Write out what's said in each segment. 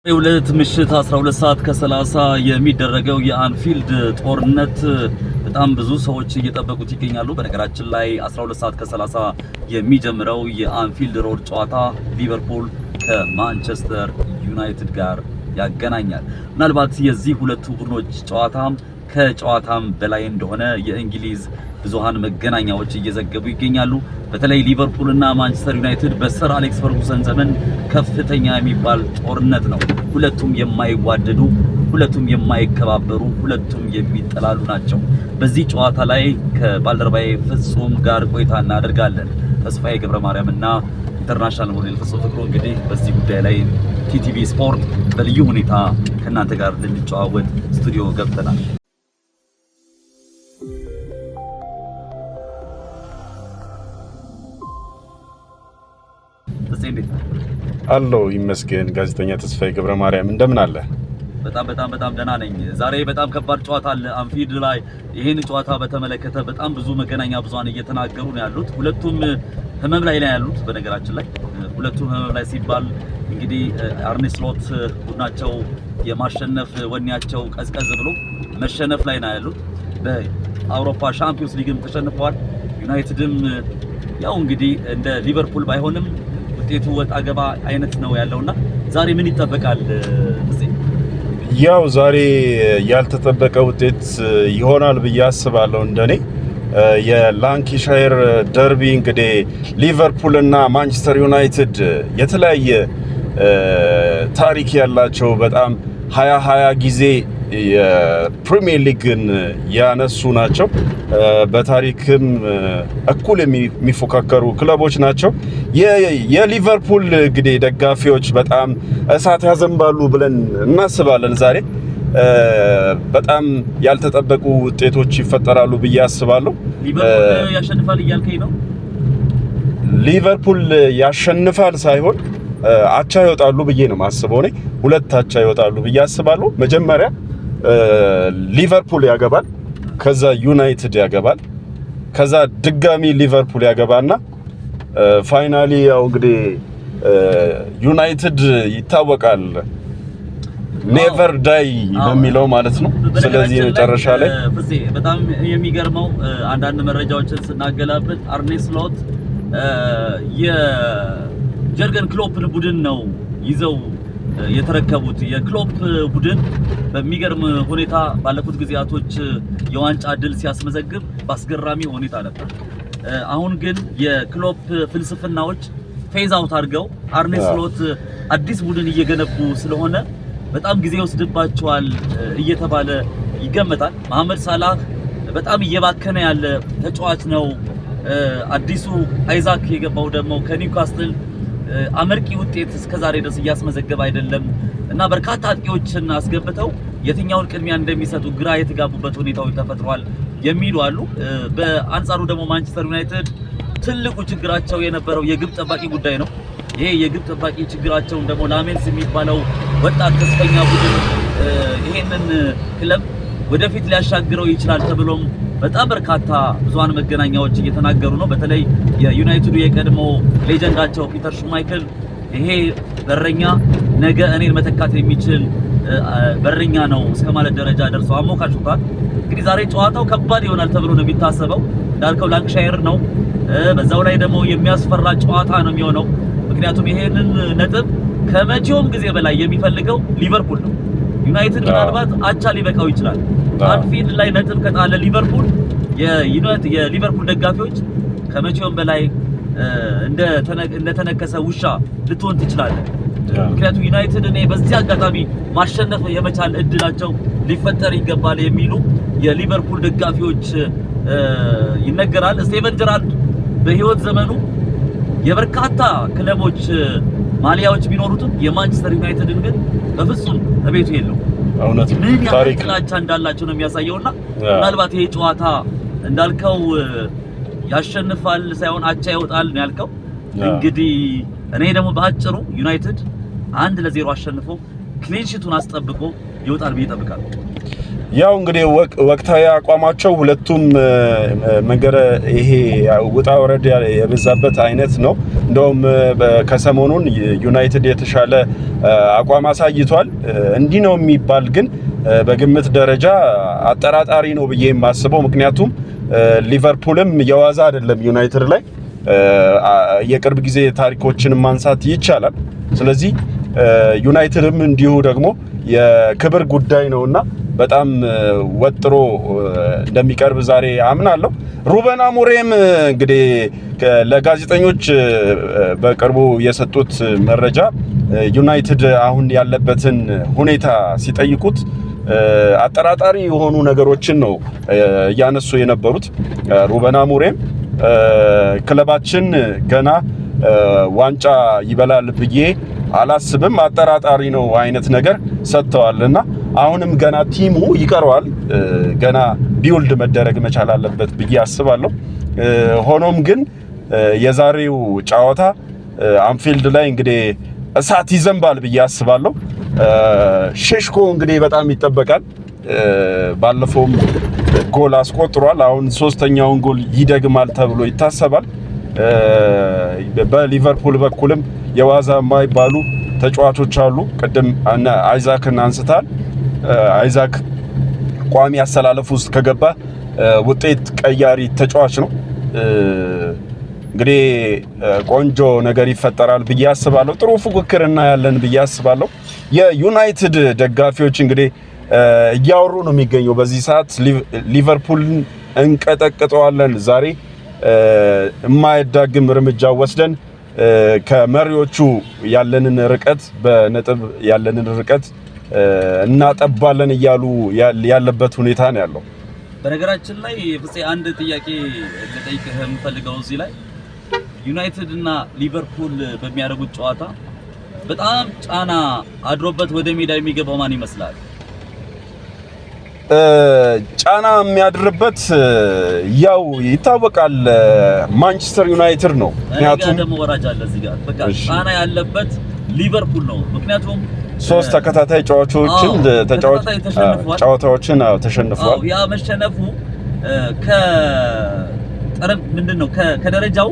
የሁለት ምሽት 12 ሰዓት ከ30 የሚደረገው የአንፊልድ ጦርነት በጣም ብዙ ሰዎች እየጠበቁት ይገኛሉ። በነገራችን ላይ 12 ሰዓት ከ30 የሚጀምረው የአንፊልድ ሮድ ጨዋታ ሊቨርፑል ከማንቸስተር ዩናይትድ ጋር ያገናኛል። ምናልባት የዚህ ሁለቱ ቡድኖች ከጨዋታም በላይ እንደሆነ የእንግሊዝ ብዙሃን መገናኛዎች እየዘገቡ ይገኛሉ። በተለይ ሊቨርፑል እና ማንቸስተር ዩናይትድ በሰር አሌክስ ፈርጉሰን ዘመን ከፍተኛ የሚባል ጦርነት ነው። ሁለቱም የማይዋደዱ፣ ሁለቱም የማይከባበሩ፣ ሁለቱም የሚጠላሉ ናቸው። በዚህ ጨዋታ ላይ ከባልደረባዬ ፍጹም ጋር ቆይታ እናደርጋለን። ተስፋዬ ገብረ ማርያም እና ኢንተርናሽናል ሞዴል ፍጹም ፍቅሩ እንግዲህ በዚህ ጉዳይ ላይ ቲቲቪ ስፖርት በልዩ ሁኔታ ከእናንተ ጋር ልንጨዋወት ስቱዲዮ ገብተናል። አሎ ይመስገን። ጋዜጠኛ ተስፋዬ ገብረ ማርያም እንደምን አለ? በጣም ደህና ነኝ። ዛሬ በጣም ከባድ ጨዋታ አለ አንፊልድ ላይ። ይሄን ጨዋታ በተመለከተ በጣም ብዙ መገናኛ ብዙሃን እየተናገሩ ነው ያሉት። ሁለቱም ህመም ላይ ነው ያሉት። በነገራችን ላይ ሁለቱም ህመም ላይ ሲባል እንግዲህ አርኔ ስሎት ቡድናቸው የማሸነፍ ወኔያቸው ቀዝቀዝ ብሎ መሸነፍ ላይ ነው ያሉት። በአውሮፓ ሻምፒዮንስ ሊግም ተሸንፈዋል። ዩናይትድም ያው እንግዲህ እንደ ሊቨርፑል ባይሆንም ውጤቱ ወጣ ገባ አይነት ነው ያለውና ዛሬ ምን ይጠበቃል? ያው ዛሬ ያልተጠበቀ ውጤት ይሆናል ብዬ አስባለሁ። እንደኔ የላንካሻየር ደርቢ እንግዲህ ሊቨርፑል እና ማንቸስተር ዩናይትድ የተለያየ ታሪክ ያላቸው በጣም 20 ጊዜ የፕሪሚየር ሊግን ያነሱ ናቸው። በታሪክም እኩል የሚፎካከሩ ክለቦች ናቸው። የሊቨርፑል እንግዲህ ደጋፊዎች በጣም እሳት ያዘንባሉ ብለን እናስባለን። ዛሬ በጣም ያልተጠበቁ ውጤቶች ይፈጠራሉ ብዬ አስባለሁ። ሊቨርፑል ያሸንፋል እያልከኝ ነው? ሊቨርፑል ያሸንፋል ሳይሆን አቻ ይወጣሉ ብዬ ነው ማስበው። እኔ ሁለት አቻ ይወጣሉ ብዬ አስባለሁ። መጀመሪያ ሊቨርፑል ያገባል፣ ከዛ ዩናይትድ ያገባል፣ ከዛ ድጋሚ ሊቨርፑል ያገባና ፋይናሊ ያው እንግዲህ ዩናይትድ ይታወቃል ኔቨር ዳይ በሚለው ማለት ነው። ስለዚህ መጨረሻ ላይ በጣም የሚገርመው አንዳንድ መረጃዎችን ስናገላብጥ አርኔ ስሎት የጀርገን ክሎፕን ቡድን ነው ይዘው የተረከቡት። የክሎፕ ቡድን በሚገርም ሁኔታ ባለፉት ጊዜያቶች የዋንጫ ድል ሲያስመዘግብ በአስገራሚ ሁኔታ ነበር። አሁን ግን የክሎፕ ፍልስፍናዎች ፌዝ አውት አድርገው አርኔ ስሎት አዲስ ቡድን እየገነቡ ስለሆነ በጣም ጊዜ ይወስድባቸዋል እየተባለ ይገመታል። መሐመድ ሳላህ በጣም እየባከነ ያለ ተጫዋች ነው። አዲሱ አይዛክ የገባው ደግሞ ከኒውካስትል አመርቂ ውጤት እስከዛሬ ድረስ እያስመዘገበ አይደለም እና በርካታ አጥቂዎችን አስገብተው የትኛውን ቅድሚያ እንደሚሰጡ ግራ የተጋቡበት ሁኔታዎች ተፈጥሯል የሚሉ አሉ። በአንጻሩ ደግሞ ማንቸስተር ዩናይትድ ትልቁ ችግራቸው የነበረው የግብ ጠባቂ ጉዳይ ነው። ይሄ የግብ ጠባቂ ችግራቸውን ደግሞ ላሜንስ የሚባለው ወጣት ተስፈኛ ቡድን ይሄንን ክለብ ወደፊት ሊያሻግረው ይችላል ተብሎም በጣም በርካታ ብዙሃን መገናኛዎች እየተናገሩ ነው። በተለይ የዩናይትዱ የቀድሞ ሌጀንዳቸው ፒተር ሹማይክል ይሄ በረኛ ነገ እኔን መተካት የሚችል በረኛ ነው እስከ ማለት ደረጃ ደርሰው አሞካሹታል። እንግዲህ ዛሬ ጨዋታው ከባድ ይሆናል ተብሎ ነው የሚታሰበው። እንዳልከው ላንካሻየር ነው። በዛው ላይ ደግሞ የሚያስፈራ ጨዋታ ነው የሚሆነው። ምክንያቱም ይሄንን ነጥብ ከመቼውም ጊዜ በላይ የሚፈልገው ሊቨርፑል ነው። ዩናይትድ ምናልባት አቻ ሊበቃው ይችላል። አንፊልድ ላይ ነጥብ ከጣለ ሊቨርፑል የሊቨርፑል ደጋፊዎች ከመቼውም በላይ እንደተነከሰ ውሻ ልትሆን ትችላለህ። ምክንያቱም ዩናይትድ በዚህ አጋጣሚ ማሸነፍ የመቻል እድላቸው ሊፈጠር ይገባል የሚሉ የሊቨርፑል ደጋፊዎች ይነገራል። ስቴቨን ጀራርድ በህይወት ዘመኑ የበርካታ ክለቦች ማሊያዎች ቢኖሩትም የማንቸስተር ዩናይትድን ግን በፍጹም እቤቱ የለው። እውነት ታሪክ ጥላቻ እንዳላቸው ነው የሚያሳየውና ምናልባት ይሄ ጨዋታ እንዳልከው ያሸንፋል ሳይሆን አቻ ይወጣል ነው ያልከው። እንግዲህ እኔ ደግሞ በአጭሩ ዩናይትድ 1-0 አሸንፎ ክሊን ሺቱን አስጠብቆ ይወጣል ብዬ እጠብቃለሁ። ያው እንግዲህ ወቅታዊ አቋማቸው ሁለቱም መንገረ ይሄ ውጣ ወረድ የበዛበት አይነት ነው። እንደውም ከሰሞኑን ዩናይትድ የተሻለ አቋም አሳይቷል። እንዲህ ነው የሚባል ግን በግምት ደረጃ አጠራጣሪ ነው ብዬ የማስበው። ምክንያቱም ሊቨርፑልም የዋዛ አይደለም ዩናይትድ ላይ የቅርብ ጊዜ ታሪኮችን ማንሳት ይቻላል። ስለዚህ ዩናይትድም እንዲሁ ደግሞ የክብር ጉዳይ ነውና በጣም ወጥሮ እንደሚቀርብ ዛሬ አምናለሁ። ሩበን አሞሪም እንግዲህ ለጋዜጠኞች በቅርቡ የሰጡት መረጃ ዩናይትድ አሁን ያለበትን ሁኔታ ሲጠይቁት አጠራጣሪ የሆኑ ነገሮችን ነው ያነሱ የነበሩት። ሩበን አሞሪም ክለባችን ገና ዋንጫ ይበላል ብዬ አላስብም፣ አጠራጣሪ ነው አይነት ነገር ሰጥተዋልና አሁንም ገና ቲሙ ይቀረዋል፣ ገና ቢውልድ መደረግ መቻል አለበት ብዬ አስባለሁ። ሆኖም ግን የዛሬው ጨዋታ አንፊልድ ላይ እንግዲህ እሳት ይዘንባል ብዬ አስባለሁ። ሼሽኮ እንግዲህ በጣም ይጠበቃል። ባለፈውም ጎል አስቆጥሯል። አሁን ሶስተኛውን ጎል ይደግማል ተብሎ ይታሰባል። በሊቨርፑል በኩልም የዋዛ የማይባሉ ተጫዋቾች አሉ። ቅድም አይዛክን አንስታል። አይዛክ ቋሚ አሰላለፍ ውስጥ ከገባ ውጤት ቀያሪ ተጫዋች ነው። እንግዲህ ቆንጆ ነገር ይፈጠራል ብዬ አስባለሁ። ጥሩ ፉክክር እናያለን ብዬ አስባለሁ። የዩናይትድ ደጋፊዎች እንግዲህ እያወሩ ነው የሚገኘው በዚህ ሰዓት ሊቨርፑልን እንቀጠቅጠዋለን ዛሬ የማይዳግም እርምጃ ወስደን ከመሪዎቹ ያለንን ርቀት በነጥብ ያለንን ርቀት እናጠባለን እያሉ ያለበት ሁኔታ ነው ያለው። በነገራችን ላይ ፍፄ አንድ ጥያቄ ልጠይቅህ የምፈልገው እዚህ ላይ ዩናይትድ እና ሊቨርፑል በሚያደርጉት ጨዋታ በጣም ጫና አድሮበት ወደ ሜዳ የሚገባው ማን ይመስላል? ጫና የሚያድርበት ያው ይታወቃል ማንቸስተር ዩናይትድ ነው። ምክንያቱም ደግሞ ወራጅ አለ እዚህ ጋር በቃ ጫና ያለበት ሊቨርፑል ነው። ምክንያቱም ሶስት ተከታታይ ጨዋታዎችን ተሸንፏል። ያ መሸነፉ ምንድነው ከደረጃው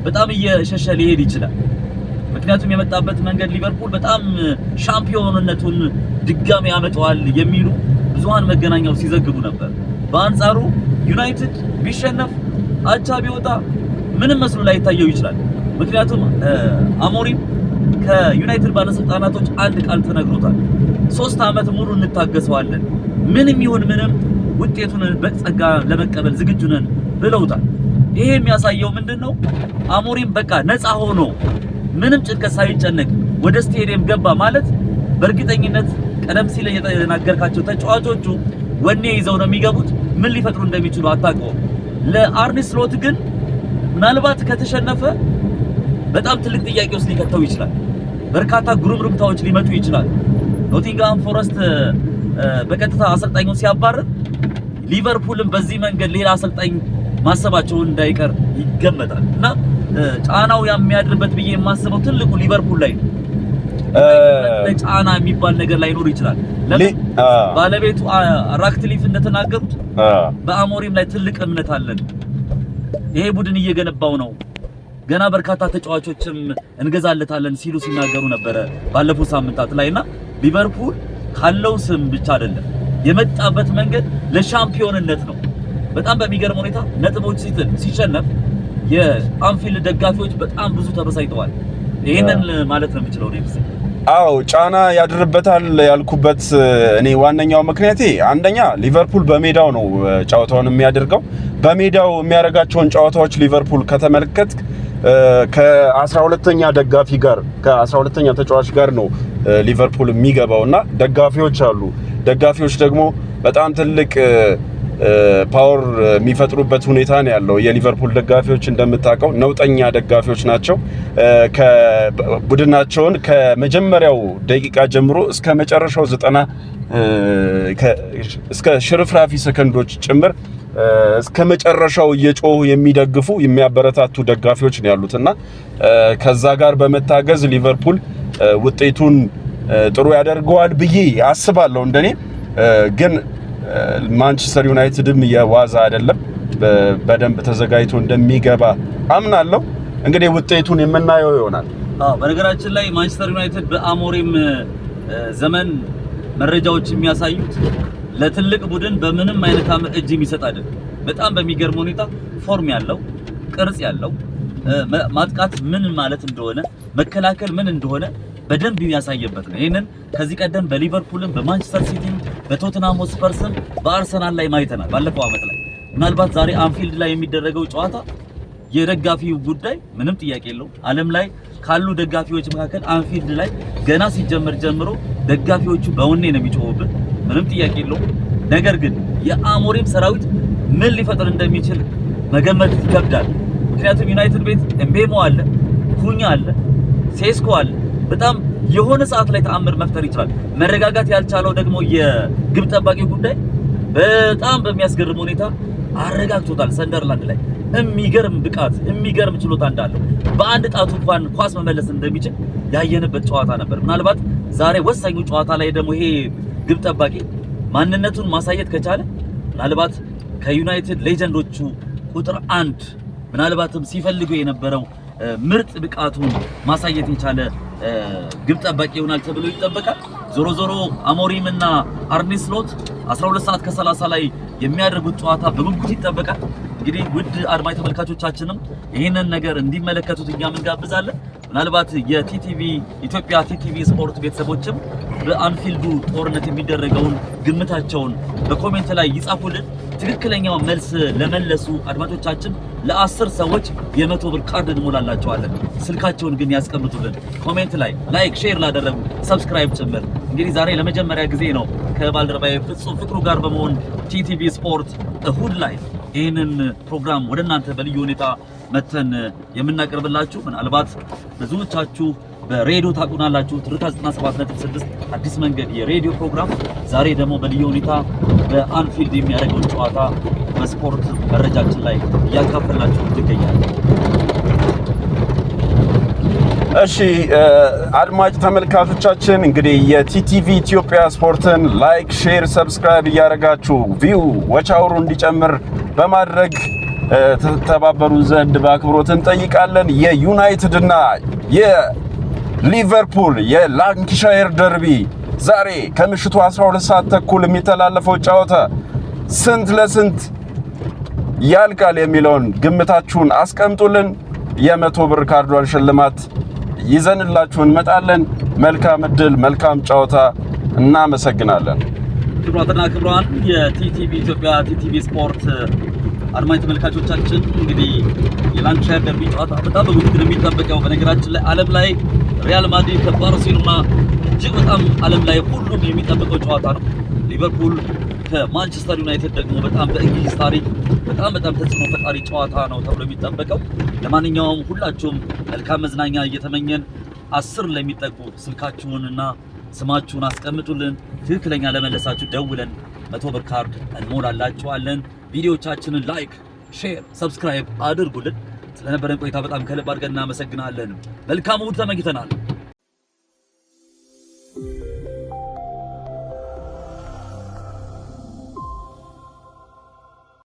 በጣም እየሸሸ ሊሄድ ይችላል። ምክንያቱም የመጣበት መንገድ ሊቨርፑል በጣም ሻምፒዮንነቱን ድጋሚ ያመጣዋል የሚሉ ብዙሃን መገናኛው ሲዘግቡ ነበር። በአንጻሩ ዩናይትድ ቢሸነፍ አቻ ቢወጣ ምንም መስሎ ላይ ታየው ይችላል። ምክንያቱም አሞሪም ከዩናይትድ ባለስልጣናቶች አንድ ቃል ተነግሮታል። 3 ዓመት ሙሉ እንታገሰዋለን፣ ምንም ይሁን ምንም ውጤቱን በጸጋ ለመቀበል ዝግጁ ነን ብለውታል። ይሄ የሚያሳየው ምንድነው? አሞሪም በቃ ነፃ ሆኖ ምንም ጭንቀት ሳይጨነቅ ወደ ስቴዲየም ገባ ማለት በእርግጠኝነት ቀደም ሲል የተናገርካቸው ተጫዋቾቹ ወኔ ይዘው ነው የሚገቡት። ምን ሊፈጥሩ እንደሚችሉ አታውቀውም። ለአርኔ ስሎት ግን ምናልባት ከተሸነፈ በጣም ትልቅ ጥያቄ ውስጥ ሊከተው ይችላል። በርካታ ጉርምርምታዎች ሊመጡ ይችላል። ኖቲንግሃም ፎረስት በቀጥታ አሰልጣኙን ሲያባርር ሊቨርፑልም በዚህ መንገድ ሌላ አሰልጣኝ ማሰባቸውን እንዳይቀር ይገመታል እና ጫናው የሚያድርበት ብዬ የማስበው ትልቁ ሊቨርፑል ላይ ነው። ለጫና የሚባል ነገር ላይኖር ይችላል። ባለቤቱ ራክትሊፍ እንደተናገሩት በአሞሪም ላይ ትልቅ እምነት አለን። ይሄ ቡድን እየገነባው ነው፣ ገና በርካታ ተጫዋቾችም እንገዛለታለን ሲሉ ሲናገሩ ነበረ ባለፉት ሳምንታት ላይና ሊቨርፑል ካለው ስም ብቻ አይደለም የመጣበት መንገድ ለሻምፒዮንነት ነው። በጣም በሚገርም ሁኔታ ነጥቦች ሲሸነፍ የአንፊልድ ደጋፊዎች በጣም ብዙ ተበሳይተዋል። ይሄንን ማለት ነው የምችለው ነው። አዎ ጫና ያድርበታል ያልኩበት እኔ ዋነኛው ምክንያቴ አንደኛ ሊቨርፑል በሜዳው ነው ጨዋታውን የሚያደርገው። በሜዳው የሚያደርጋቸውን ጨዋታዎች ሊቨርፑል ከተመለከት ከ12ኛ ደጋፊ ጋር ከ12ኛ ተጫዋች ጋር ነው ሊቨርፑል የሚገባውና ደጋፊዎች አሉ። ደጋፊዎች ደግሞ በጣም ትልቅ ፓወር የሚፈጥሩበት ሁኔታ ነው ያለው። የሊቨርፑል ደጋፊዎች እንደምታውቀው ነውጠኛ ደጋፊዎች ናቸው። ቡድናቸውን ከመጀመሪያው ደቂቃ ጀምሮ እስከ መጨረሻው 90 እስከ ሽርፍራፊ ሰከንዶች ጭምር እስከ መጨረሻው እየጮሁ የሚደግፉ የሚያበረታቱ ደጋፊዎች ነው ያሉትና ከዛ ጋር በመታገዝ ሊቨርፑል ውጤቱን ጥሩ ያደርገዋል ብዬ አስባለሁ። እንደኔ ግን ማንቸስተር ዩናይትድም የዋዛ አይደለም፣ በደንብ ተዘጋጅቶ እንደሚገባ አምናለሁ። እንግዲህ ውጤቱን የምናየው ይሆናል። በነገራችን ላይ ማንቸስተር ዩናይትድ በአሞሪም ዘመን መረጃዎች የሚያሳዩት ለትልቅ ቡድን በምንም አይነት እጅ የሚሰጥ አይደለም። በጣም በሚገርም ሁኔታ ፎርም ያለው ቅርጽ ያለው ማጥቃት ምን ማለት እንደሆነ መከላከል ምን እንደሆነ በደንብ የሚያሳየበት ነው። ይሄንን ከዚህ ቀደም በሊቨርፑልም በማንቸስተር ሲቲም በቶተንሃም ሆትስፐርስም በአርሰናል ላይ ማይተናል ባለፈው ዓመት ላይ። ምናልባት ዛሬ አንፊልድ ላይ የሚደረገው ጨዋታ የደጋፊው ጉዳይ ምንም ጥያቄ የለውም። ዓለም ላይ ካሉ ደጋፊዎች መካከል አንፊልድ ላይ ገና ሲጀመር ጀምሮ ደጋፊዎቹ በወኔ ነው የሚጮሁበት፣ ምንም ጥያቄ የለውም። ነገር ግን የአሞሪም ሰራዊት ምን ሊፈጥር እንደሚችል መገመት ይከብዳል። ምክንያቱም ዩናይትድ ቤት ኤምቤሞ አለ፣ ኩኛ አለ፣ ሴስኮ አለ። በጣም የሆነ ሰዓት ላይ ተአምር መፍጠር ይችላል። መረጋጋት ያልቻለው ደግሞ የግብ ጠባቂው ጉዳይ በጣም በሚያስገርም ሁኔታ አረጋግቶታል። ሰንደርላንድ ላይ የሚገርም ብቃት የሚገርም ችሎታ እንዳለው በአንድ ጣቱ እንኳን ኳስ መመለስ እንደሚችል ያየንበት ጨዋታ ነበር። ምናልባት ዛሬ ወሳኙ ጨዋታ ላይ ደግሞ ይሄ ግብ ጠባቂ ማንነቱን ማሳየት ከቻለ ምናልባት ከዩናይትድ ሌጀንዶቹ ቁጥር 1 ምናልባትም ሲፈልገው የነበረው ምርጥ ብቃቱን ማሳየት የቻለ ግብ ጠባቂ ይሆናል ተብሎ ይጠበቃል። ዞሮ ዞሮ አሞሪም እና አርኔ ስሎት 12 ሰዓት ከ30 ላይ የሚያደርጉት ጨዋታ በጉጉት ይጠበቃል። እንግዲህ ውድ አድማጭ ተመልካቾቻችንም ይህንን ነገር እንዲመለከቱት እኛም እንጋብዛለን። ምናልባት የቲቲቪ ኢትዮጵያ ቲቲቪ ስፖርት ቤተሰቦችም በአንፊልዱ ጦርነት የሚደረገውን ግምታቸውን በኮሜንት ላይ ይጻፉልን። ትክክለኛው መልስ ለመለሱ አድማጮቻችን ለ10 ሰዎች የ100 ብር ካርድ እንሞላላቸዋለን። ስልካቸውን ግን ያስቀምጡልን ኮሜንት ላይ ላይክ፣ ሼር ላደረጉ ሰብስክራይብ ጭምር። እንግዲህ ዛሬ ለመጀመሪያ ጊዜ ነው ከባልደረባዬ ፍጹም ፍቅሩ ጋር በመሆን ቲቲቪ ስፖርት እሁድ ላይ ይህንን ፕሮግራም ወደ እናንተ በልዩ ሁኔታ መተን የምናቀርብላችሁ። ምናልባት ብዙዎቻችሁ በሬዲዮ ታቁናላችሁ። ትርታ 97.6 አዲስ መንገድ የሬዲዮ ፕሮግራም ዛሬ ደግሞ በልዩ ሁኔታ በአንፊልድ የሚያደርገውን ጨዋታ በስፖርት መረጃችን ላይ እያካፈላችሁ ትገኛላችሁ። እሺ አድማጭ ተመልካቾቻችን እንግዲህ የቲቲቪ ኢትዮጵያ ስፖርትን ላይክ፣ ሼር፣ ሰብስክራይብ እያደረጋችሁ ቪው ወቻውሩ እንዲጨምር በማድረግ ተተባበሩ ዘንድ በአክብሮት እንጠይቃለን። የዩናይትድ እና የሊቨርፑል የላንካሻየር ደርቢ ዛሬ ከምሽቱ 12 ሰዓት ተኩል የሚተላለፈው ጨዋታ ስንት ለስንት ያልቃል የሚለውን ግምታችሁን አስቀምጡልን። የ100 ብር ካርዷን ሽልማት ይዘንላችሁ እንመጣለን። መልካም እድል፣ መልካም ጨዋታ። እናመሰግናለን። ክቡራትና ክቡራን የቲቲቪ ኢትዮጵያ ቲቲቪ ስፖርት አድማጭ ተመልካቾቻችን እንግዲህ የላንካሻየር ደርቢ ጨዋታ በጣም በጉጉት የሚጠበቀው በነገራችን ላይ ዓለም ላይ ሪያል ማድሪድ ከባርሴሎና እጅግ በጣም ዓለም ላይ ሁሉም የሚጠበቀው ጨዋታ ነው። ሊቨርፑል ከማንቸስተር ዩናይትድ ደግሞ በጣም በእንግሊዝ ታሪክ በጣም ተጽዕኖ ፈጣሪ ጨዋታ ነው ተብሎ የሚጠበቀው። ለማንኛውም ሁላችሁም መልካም መዝናኛ እየተመኘን 10 ለሚጠቁ ስልካችሁንና ስማችሁን አስቀምጡልን። ትክክለኛ ለመለሳችሁ ደውለን 100 ብር ካርድ እንሞላላችኋለን። ቪዲዮቻችንን ላይክ፣ ሼር፣ ሰብስክራይብ አድርጉልን። ስለነበረን ቆይታ በጣም ከልብ አድርገን እናመሰግናለን። መልካም እሑድ ተመኝተናል።